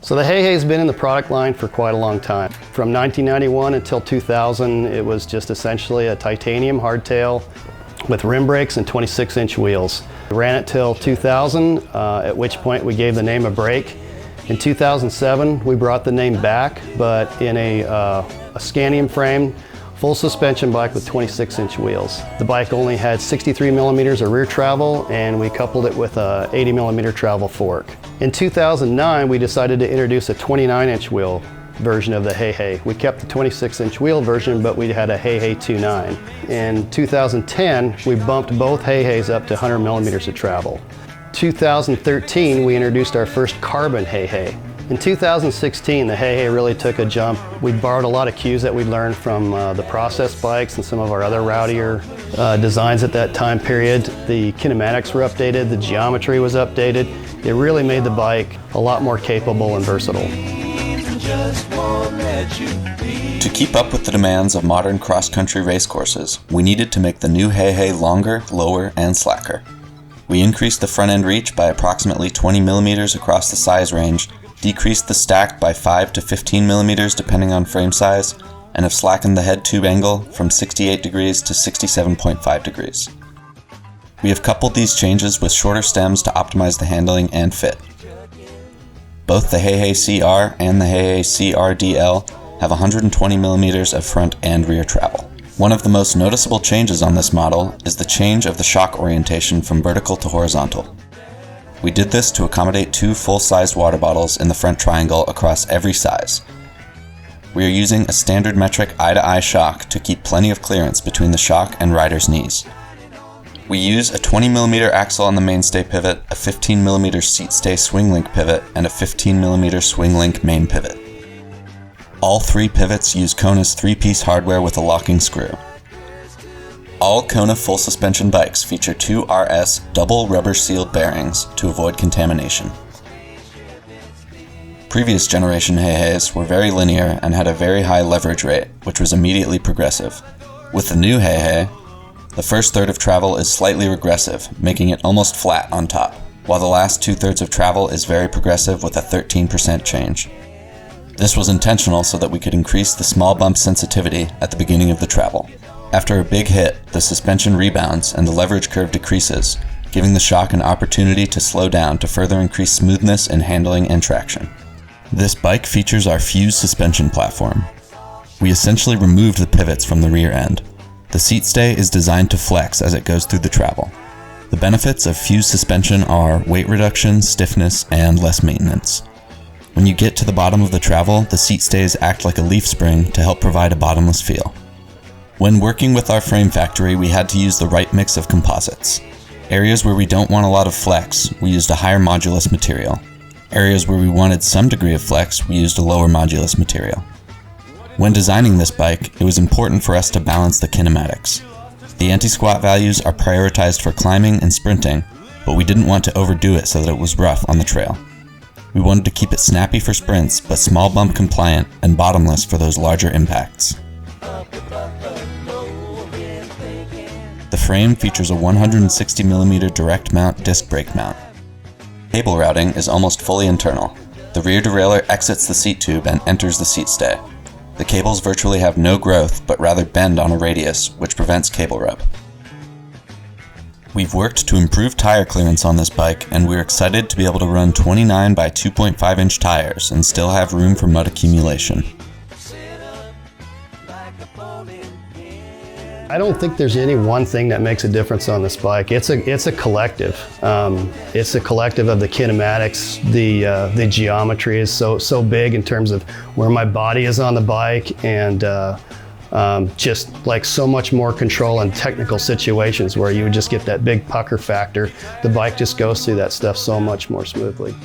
So the Hei Hei's been in the product line for quite a long time. From 1991 until 2000, it was just essentially a titanium hardtail with rim brakes and 26-inch wheels. We ran it till 2000, at which point we gave the name a break. In 2007, we brought the name back, but in a Scanium frame, full suspension bike with 26-inch wheels. The bike only had 63 millimeters of rear travel, and we coupled it with a 80 millimeter travel fork. In 2009, we decided to introduce a 29-inch wheel version of the Hei Hei. We kept the 26-inch wheel version, but we had a Hei Hei 2.9. In 2010, we bumped both Hei Heis up to 100 millimeters of travel. 2013, we introduced our first carbon Hei Hei. In 2016, the Hei Hei really took a jump. We borrowed a lot of cues that we learned from the process bikes and some of our other rowdier designs at that time period. The kinematics were updated, the geometry was updated. It really made the bike a lot more capable and versatile. To keep up with the demands of modern cross-country race courses, we needed to make the new Hei Hei longer, lower, and slacker. We increased the front end reach by approximately 20 millimeters across the size range, decreased the stack by 5 to 15 millimeters depending on frame size, and have slackened the head tube angle from 68 degrees to 67.5 degrees. We have coupled these changes with shorter stems to optimize the handling and fit. Both the Hei Hei CR and the Hei Hei CR-DL have 120 millimeters of front and rear travel. One of the most noticeable changes on this model is the change of the shock orientation from vertical to horizontal. We did this to accommodate 2 full-sized water bottles in the front triangle across every size. We are using a standard metric eye-to-eye shock to keep plenty of clearance between the shock and rider's knees. We use a 20mm axle on the mainstay pivot, a 15mm seat stay swing link pivot, and a 15mm swing link main pivot. All 3 pivots use Kona's 3-piece hardware with a locking screw. All Kona full suspension bikes feature 2 RS double rubber sealed bearings to avoid contamination. Previous generation Hei Heis were very linear and had a very high leverage rate, which was immediately progressive. With the new Hei Hei, the first third of travel is slightly regressive, making it almost flat on top, while the last 2/3 of travel is very progressive with a 13% change. This was intentional so that we could increase the small bump sensitivity at the beginning of the travel. After a big hit, the suspension rebounds and the leverage curve decreases, giving the shock an opportunity to slow down to further increase smoothness in handling and traction. This bike features our fused suspension platform. We essentially removed the pivots from the rear end. The seat stay is designed to flex as it goes through the travel. The benefits of fused suspension are weight reduction, stiffness, and less maintenance. When you get to the bottom of the travel, the seat stays act like a leaf spring to help provide a bottomless feel. When working with our frame factory, we had to use the right mix of composites. Areas where we don't want a lot of flex, we used a higher modulus material. Areas where we wanted some degree of flex, we used a lower modulus material. When designing this bike, it was important for us to balance the kinematics. The anti-squat values are prioritized for climbing and sprinting, but we didn't want to overdo it so that it was rough on the trail. We wanted to keep it snappy for sprints, but small bump compliant and bottomless for those larger impacts. The frame features a 160mm direct mount disc brake mount. Cable routing is almost fully internal. The rear derailleur exits the seat tube and enters the seat stay. The cables virtually have no growth, but rather bend on a radius, which prevents cable rub. We've worked to improve tire clearance on this bike, and we're excited to be able to run 29 by 2.5 inch tires and still have room for mud accumulation. I don't think there's any one thing that makes a difference on this bike. It's a collective. It's a collective of the kinematics. The geometry is so big in terms of where my body is on the bike, and just like so much more control in technical situations where you would just get that big pucker factor. The bike just goes through that stuff so much more smoothly.